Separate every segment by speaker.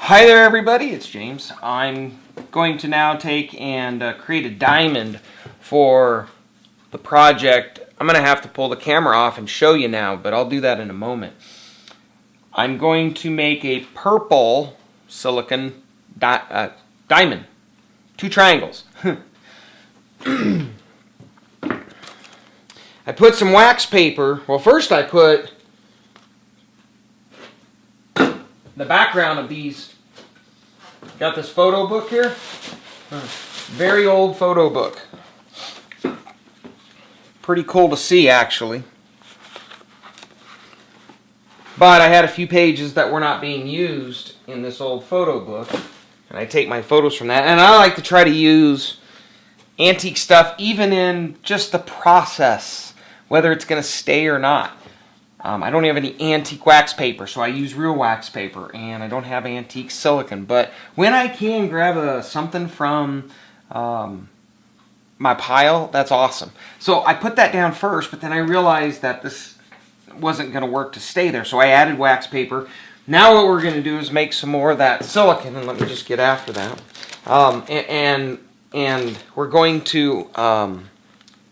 Speaker 1: Hi there everybody, it's James. I'm going to now take and create a diamond for the project. I'm going to have to pull the camera off and show you now, but I'll do that in a moment. I'm going to make a purple silicon diamond. 2 triangles. I put some wax paper. Well, first I put the background of these. Got this photo book here. Very old photo book. Pretty cool to see, actually. But I had a few pages that were not being used in this old photo book. And I take my photos from that. And I like to try to use antique stuff even in just the process, whether it's going to stay or not. I don't have any antique wax paper, so I use real wax paper, and I don't have antique silicone. But when I can grab something from my pile, that's awesome. So I put that down first, but then I realized that this wasn't going to work to stay there, so I added wax paper. Now what we're going to do is make some more of that silicone, and let me just get after that. And we're going to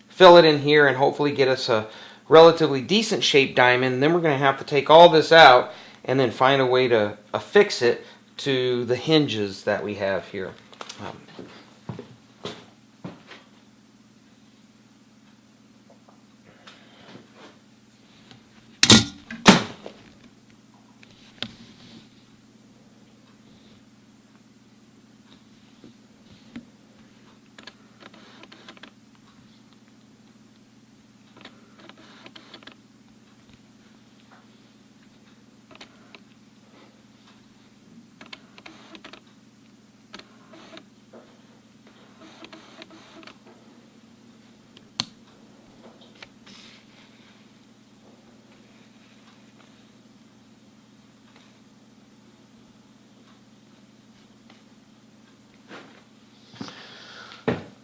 Speaker 1: fill it in here and hopefully get us a relatively decent shaped diamond. And then we're going to have to take all this out and then find a way to affix it to the hinges that we have here.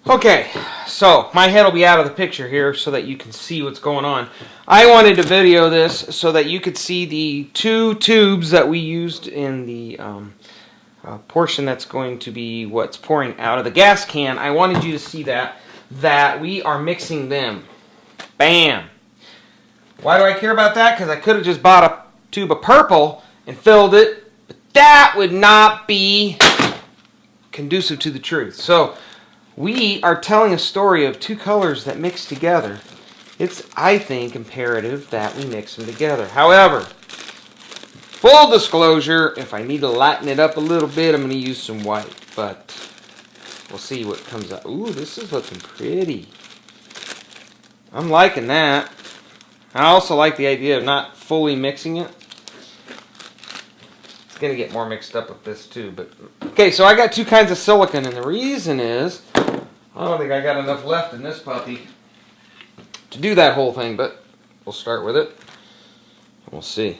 Speaker 1: Okay, so my head will be out of the picture here so that you can see what's going on. I wanted to video this so that you could see the 2 tubes that we used in the portion that's going to be what's pouring out of the gas can. I wanted you to see that we are mixing them. Bam! Why do I care about that? Because I could have just bought a tube of purple and filled it, but that would not be conducive to the truth. So we are telling a story of 2 colors that mix together. It's, I think, imperative that we mix them together. However, full disclosure, if I need to lighten it up a little bit, I'm going to use some white. But we'll see what comes out. Ooh, this is looking pretty. I'm liking that. I also like the idea of not fully mixing it. It's going to get more mixed up with this too. But okay, so I got 2 kinds of silicone, and the reason is I don't think I got enough left in this puppy to do that whole thing, but we'll start with it. We'll see.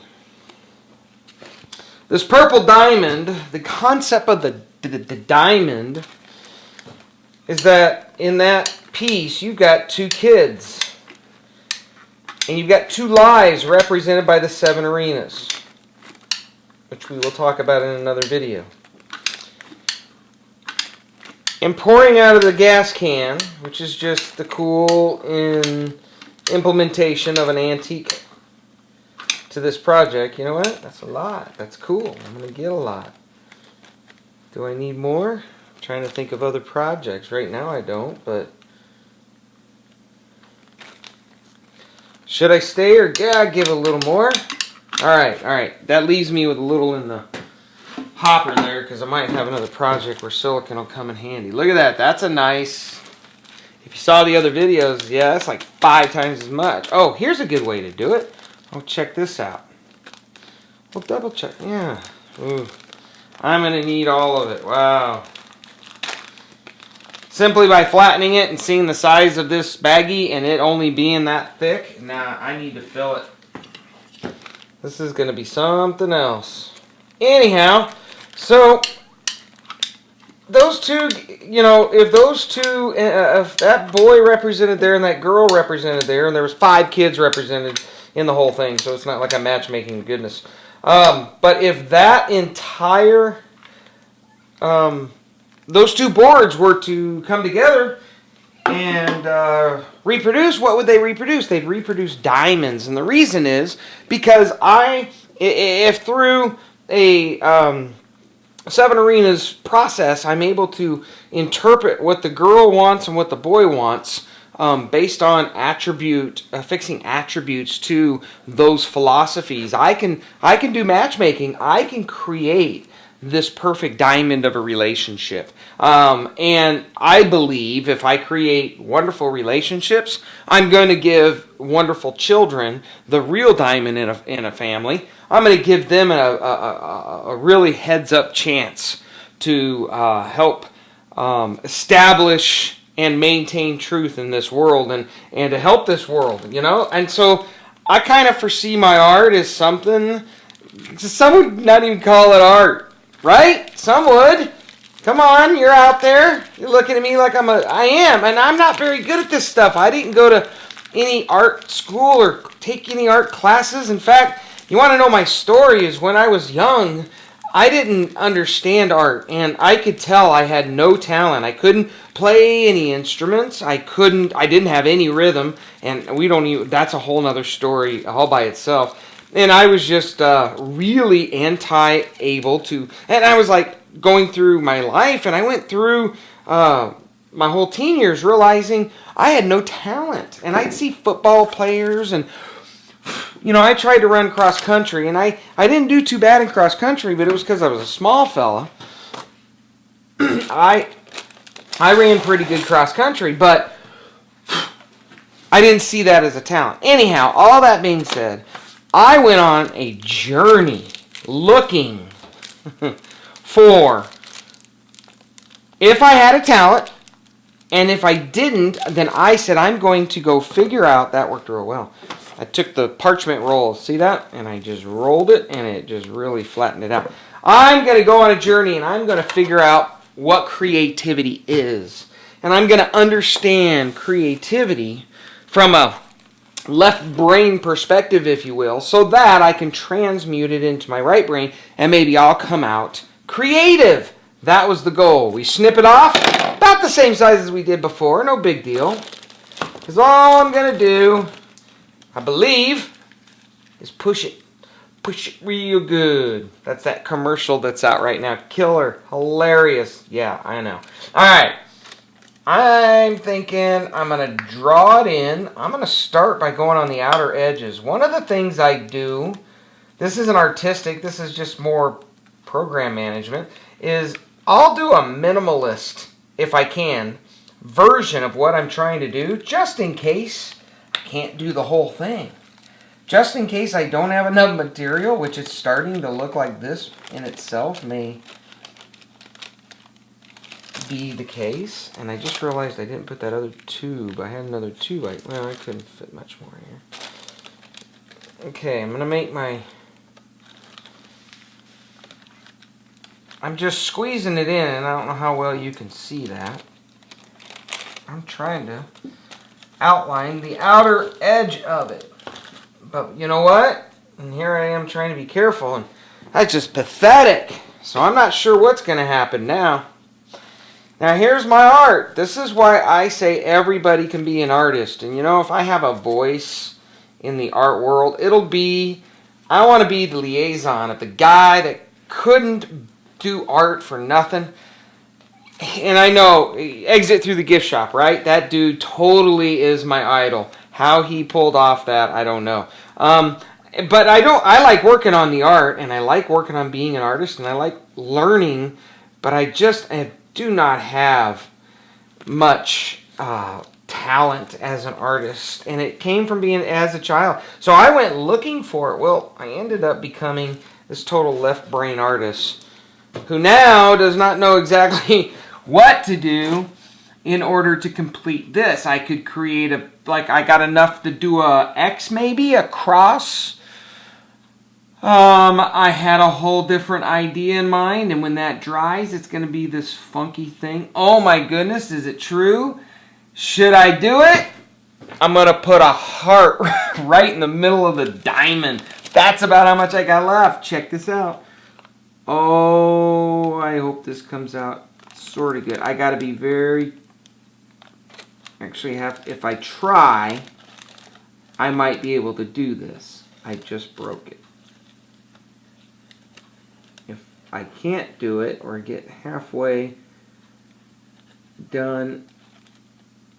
Speaker 1: This purple diamond, the concept of the diamond is that in that piece you've got 2 kids. And you've got 2 lives represented by the 7 arenas, which we will talk about in another video. And pouring out of the gas can, which is just the cool implementation of an antique to this project. You know what? That's a lot. That's cool. I'm going to get a lot. Do I need more? I'm trying to think of other projects. Right now I don't, but should I stay or give a little more? Alright. That leaves me with a little in the hopper there because I might have another project where silicone will come in handy. Look at that. That's a nice... If you saw the other videos, yeah, that's like 5 times as much. Oh, here's a good way to do it. Oh, check this out. We'll double check. Yeah. Ooh. I'm going to need all of it. Wow. Simply by flattening it and seeing the size of this baggie and it only being that thick, now I need to fill it. This is going to be something else. Anyhow, so those 2, you know, if those 2, if that boy represented there and that girl represented there, and there was 5 kids represented in the whole thing, so it's not like I'm matchmaking goodness. But if that entire those two boards were to come together and reproduce, what would they reproduce? They'd reproduce diamonds. And the reason is because if through a SevenArenas process, I'm able to interpret what the girl wants and what the boy wants based on fixing attributes to those philosophies. I can do matchmaking. I can create this perfect diamond of a relationship. And I believe if I create wonderful relationships, I'm going to give wonderful children the real diamond in a family. I'm going to give them a really heads-up chance to help establish and maintain truth in this world and to help this world, you know? And so I kind of foresee my art as something, some would not even call it art, right? Some would. Come on, you're out there. You're looking at me like I am, and I'm not very good at this stuff. I didn't go to any art school or take any art classes. In fact, you want to know my story is when I was young, I didn't understand art, and I could tell I had no talent. I couldn't play any instruments. I didn't have any rhythm, and that's a whole nother story all by itself. And I was just really able to, and I was like going through my life, and I went through my whole teen years realizing I had no talent. And I'd see football players, and you know, I tried to run cross country, and I didn't do too bad in cross country, but it was because I was a small fella. I ran pretty good cross country, but I didn't see that as a talent. Anyhow, all that being said, I went on a journey looking for if I had a talent, and if I didn't, then I said I'm going to go figure out. That worked real well. I took the parchment roll, see that? And I just rolled it, and it just really flattened it out. I'm going to go on a journey, and I'm going to figure out what creativity is. And I'm going to understand creativity from a left brain perspective, if you will, so that I can transmute it into my right brain, and maybe I'll come out creative. That was the goal. We snip it off, about the same size as we did before, no big deal. Because all I'm going to do, I believe, is push it real good. That's that commercial that's out right now. Killer. Hilarious. Yeah, I know. Alright. I'm thinking I'm going to draw it in. I'm going to start by going on the outer edges. One of the things I do, this isn't artistic, this is just more program management, is I'll do a minimalist, if I can, version of what I'm trying to do, just in case I can't do the whole thing. Just in case I don't have enough material, which is starting to look like this in itself may be the case. And I just realized I didn't put that other tube. I had another tube. I couldn't fit much more here. Okay, I'm going to make my... I'm just squeezing it in, and I don't know how well you can see that. I'm trying to outline the outer edge of it. But you know what? And here I am trying to be careful, and that's just pathetic. So I'm not sure what's going to happen now. Now here's my art. This is why I say everybody can be an artist. And you know, if I have a voice in the art world, it'll be, I want to be the liaison of the guy that couldn't do art for nothing. And I know, exit through the gift shop, right? That dude totally is my idol. How he pulled off that, I don't know. But I like working on the art, and I like working on being an artist, and I like learning, but I do not have much talent as an artist, and it came from being as a child. So I went looking for it. Well, I ended up becoming this total left brain artist who now does not know exactly what to do in order to complete this. I could create I got enough to do a X, maybe a cross. I had a whole different idea in mind, and when that dries, it's going to be this funky thing. Oh my goodness, is it true? Should I do it? I'm going to put a heart right in the middle of the diamond. That's about how much I got left. Check this out. Oh, I hope this comes out sort of good. I got to be very... Actually, if I try, I might be able to do this. I just broke it. If I can't do it or get halfway done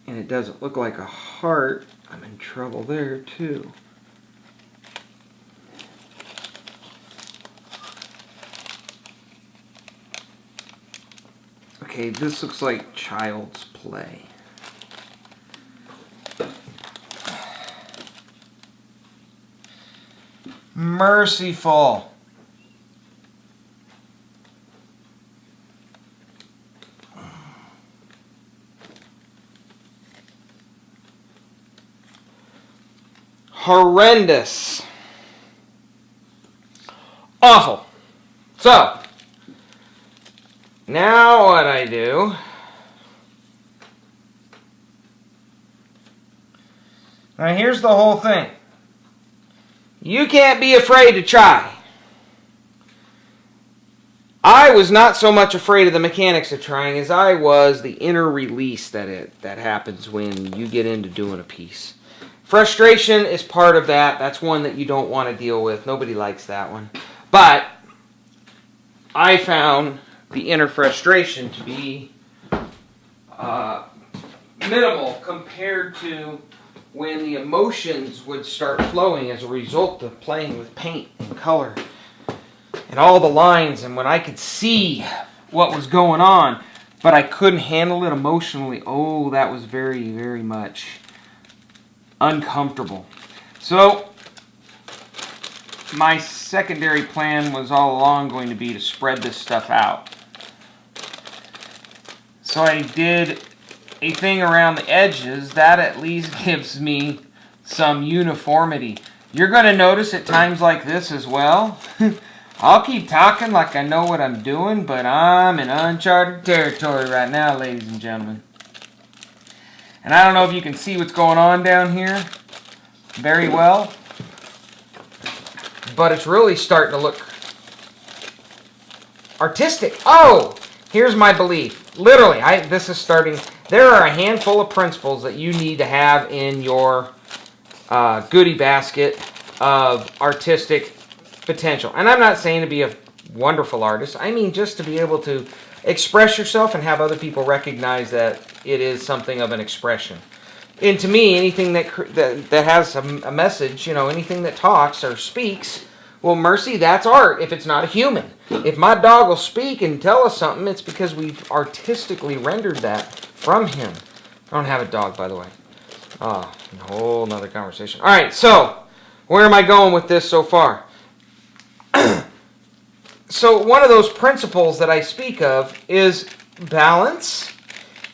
Speaker 1: and it doesn't look like a heart, I'm in trouble there too. Okay, this looks like child's play. Merciful. Horrendous. Awful. So, now what I do, now here's the whole thing. You can't be afraid to try. I was not so much afraid of the mechanics of trying as I was the inner release that happens when you get into doing a piece. Frustration is part of that. That's one that you don't want to deal with. Nobody likes that one. But I found the inner frustration to be minimal compared to when the emotions would start flowing as a result of playing with paint and color and all the lines, and when I could see what was going on, but I couldn't handle it emotionally. Oh, that was very, very much uncomfortable. So my secondary plan was all along going to be to spread this stuff out. So I did a thing around the edges that at least gives me some uniformity. You're going to notice at times like this as well. I'll keep talking like I know what I'm doing, but I'm in uncharted territory right now, ladies and gentlemen. And I don't know if you can see what's going on down here very well, but it's really starting to look artistic. Oh, here's my belief. Literally, this is starting... There are a handful of principles that you need to have in your goodie basket of artistic potential. And I'm not saying to be a wonderful artist. I mean just to be able to express yourself and have other people recognize that it is something of an expression. And to me, anything that has a message, you know, anything that talks or speaks, well, mercy, that's art if it's not a human. If my dog will speak and tell us something, it's because we've artistically rendered that from him. I don't have a dog, by the way. A whole nother conversation. All right, so where am I going with this so far? So one of those principles that I speak of is balance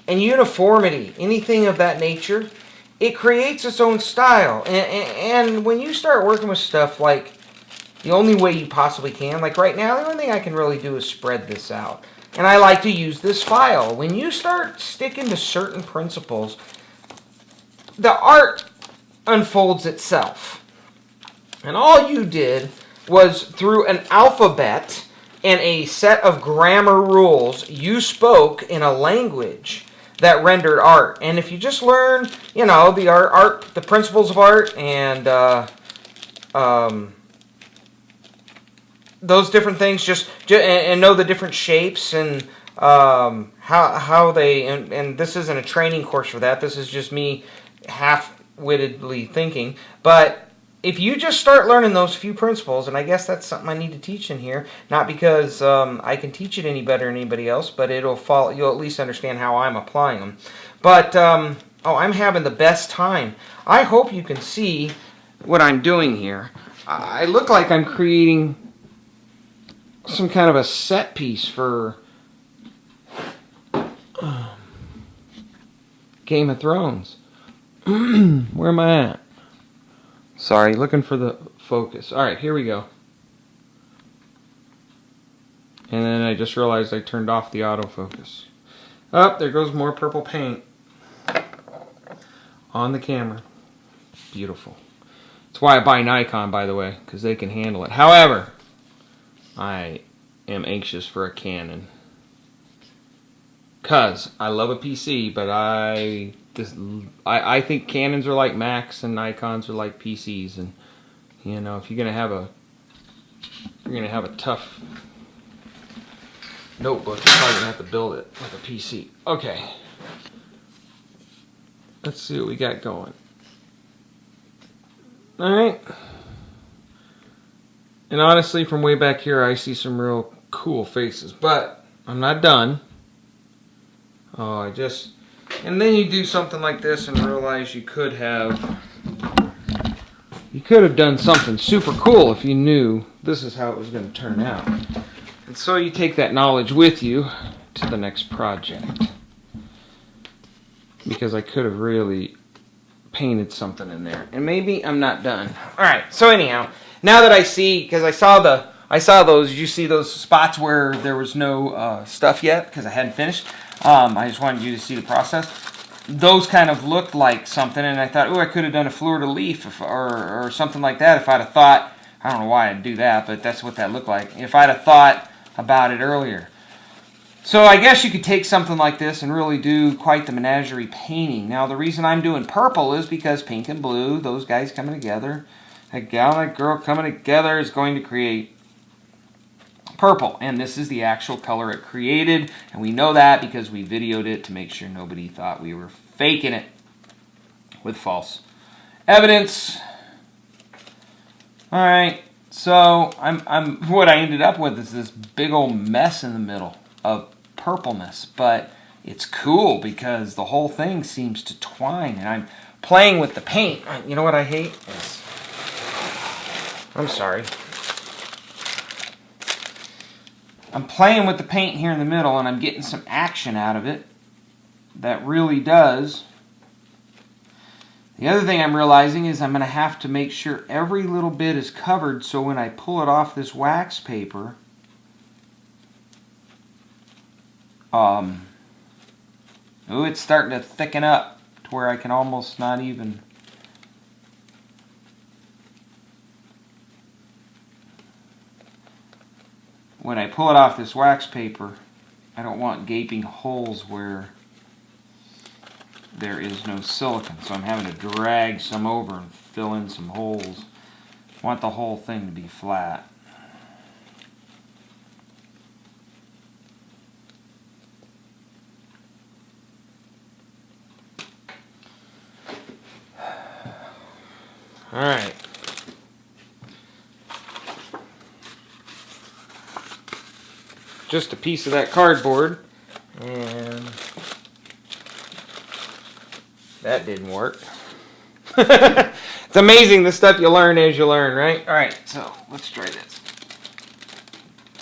Speaker 1: and uniformity. Anything of that nature, it creates its own style. And when you start working with stuff like the only way you possibly can, like right now, the only thing I can really do is spread this out. And I like to use this file. When you start sticking to certain principles, the art unfolds itself. And all you did was, through an alphabet and a set of grammar rules, you spoke in a language that rendered art. And if you just learn, you know, the principles of art and those different things, and know the different shapes and how they, and this isn't a training course for that. This is just me half-wittedly thinking. But if you just start learning those few principles, and I guess that's something I need to teach in here, not because I can teach it any better than anybody else, but you'll at least understand how I'm applying them. But I'm having the best time. I hope you can see what I'm doing here. I look like I'm creating some kind of a set piece for Game of Thrones. Where am I at? Sorry, looking for the focus. Alright, here we go. And then I just realized I turned off the autofocus. Oh, there goes more purple paint on the camera. Beautiful. That's why I buy Nikon, by the way, because they can handle it. However, I am anxious for a Canon. Cause I love a PC, but I think Canons are like Macs and Nikons are like PCs, and you know, if you're gonna have a tough notebook, you're probably gonna have to build it like a PC. Okay, let's see what we got going. All right, and honestly, from way back here, I see some real cool faces, but I'm not done. Oh, and then you do something like this and realize you could have done something super cool if you knew this is how it was going to turn out. And so you take that knowledge with you to the next project. Because I could have really painted something in there. And maybe I'm not done. Alright, so anyhow, now that I see, because I saw those, you see those spots where there was no stuff yet, because I hadn't finished. I just wanted you to see the process. Those kind of looked like something, and I thought, oh, I could have done a fleur-de-lis or something like that if I'd have thought. I don't know why I'd do that, but that's what that looked like. If I'd have thought about it earlier. So I guess you could take something like this and really do quite the menagerie painting. Now, the reason I'm doing purple is because pink and blue, those guys coming together, that gal and that girl coming together is going to create purple, and this is the actual color it created, and we know that because we videoed it to make sure nobody thought we were faking it with false evidence. All right, so what I ended up with is this big old mess in the middle of purpleness, but it's cool because the whole thing seems to twine, and I'm playing with the paint. You know what I hate? I'm sorry. I'm playing with the paint here in the middle, and I'm getting some action out of it that really does. The other thing I'm realizing is I'm going to have to make sure every little bit is covered, so when I pull it off this wax paper, it's starting to thicken up to where I can almost not even... When I pull it off this wax paper, I don't want gaping holes where there is no silicone. So I'm having to drag some over and fill in some holes. I want the whole thing to be flat. All right. Just a piece of that cardboard, and that didn't work. It's amazing the stuff you learn as you learn, right? All right, so let's try this.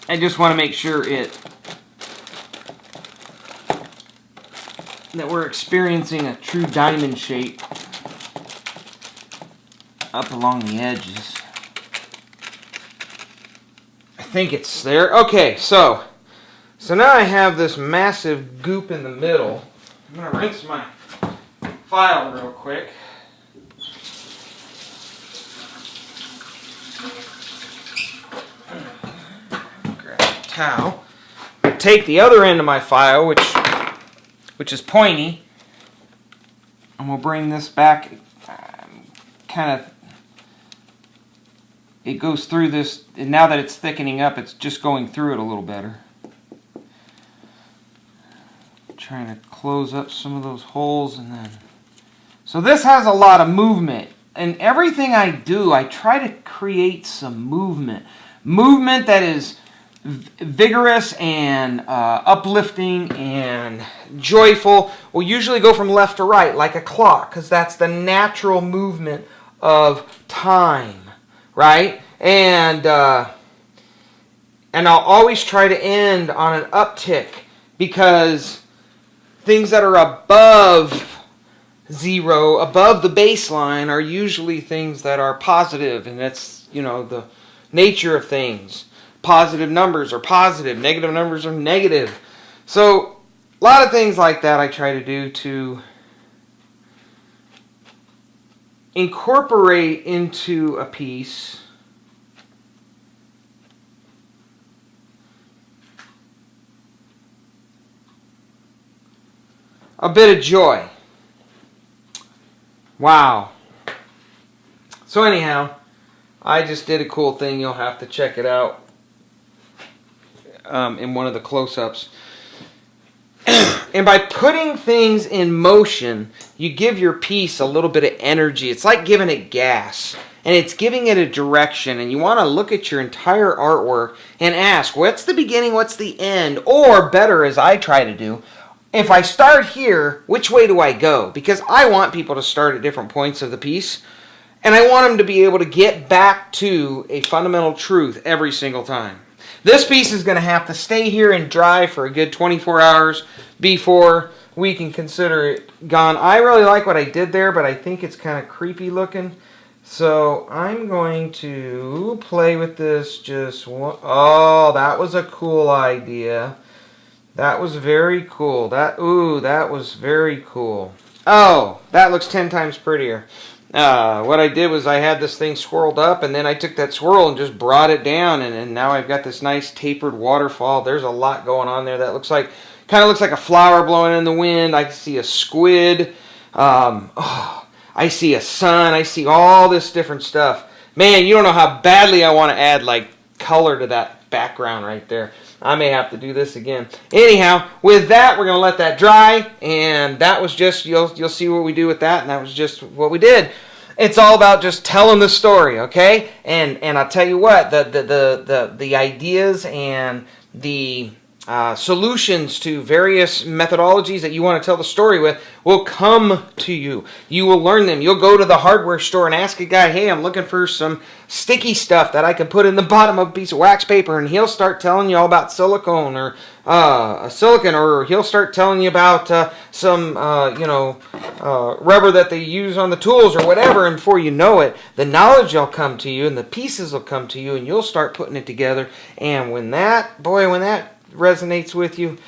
Speaker 1: I just want to make sure that we're experiencing a true diamond shape up along the edges. I think it's there. Okay, so now I have this massive goop in the middle. I'm going to rinse my file real quick. Grab a towel. Take the other end of my file, which is pointy, and we'll bring this back. It goes through this, and now that it's thickening up, it's just going through it a little better. Trying to close up some of those holes, and then... So this has a lot of movement, and everything I do, I try to create some movement. Movement that is vigorous and uplifting and joyful. We'll usually go from left to right, like a clock, because that's the natural movement of time. Right? And I'll always try to end on an uptick, because things that are above zero, above the baseline, are usually things that are positive, and that's, you know, the nature of things. Positive numbers are positive, negative numbers are negative. So a lot of things like that I try to do to incorporate into a piece a bit of joy. Wow. So anyhow, I just did a cool thing. You'll have to check it out in one of the close-ups. And by putting things in motion, you give your piece a little bit of energy. It's like giving it gas. And it's giving it a direction. And you want to look at your entire artwork and ask, what's the beginning, what's the end? Or better, as I try to do, if I start here, which way do I go? Because I want people to start at different points of the piece. And I want them to be able to get back to a fundamental truth every single time. This piece is going to have to stay here and dry for a good 24 hours before we can consider it gone. I really like what I did there, but I think it's kind of creepy looking. So I'm going to play with this just one. Oh, that was a cool idea. That was very cool. That was very cool. Oh, that looks 10 times prettier. What I did was I had this thing swirled up, and then I took that swirl and just brought it down, and now I've got this nice tapered waterfall. There's a lot going on there. That kind of looks like a flower blowing in the wind. I see a squid. I see a sun. I see all this different stuff. Man, you don't know how badly I want to add like color to that background right there. I may have to do this again. Anyhow, with that, we're going to let that dry, and that was just, you'll see what we do with that, and that was just what we did. It's all about just telling the story, okay? And I'll tell you what, the ideas and the solutions to various methodologies that you want to tell the story with will come to you. You will learn them. You'll go to the hardware store and ask a guy, hey, I'm looking for some sticky stuff that I can put in the bottom of a piece of wax paper, and he'll start telling you all about silicone or silicon, or he'll start telling you about some rubber that they use on the tools or whatever, and before you know it, the knowledge will come to you and the pieces will come to you, and you'll start putting it together. And when that resonates with you,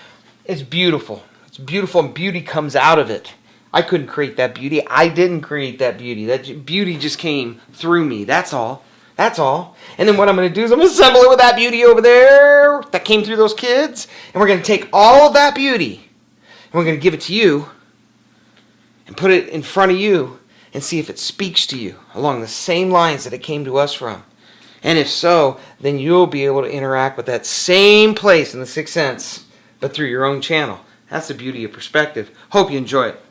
Speaker 1: it's beautiful. It's beautiful, and beauty comes out of it. I couldn't create that beauty. I didn't create that beauty. That beauty just came through me. That's all. That's all. And then what I'm going to do is I'm going to assemble it with that beauty over there that came through those kids. And we're going to take all of that beauty and we're going to give it to you and put it in front of you and see if it speaks to you along the same lines that it came to us from. And if so, then you'll be able to interact with that same place in the sixth sense, but through your own channel. That's the beauty of perspective. Hope you enjoy it.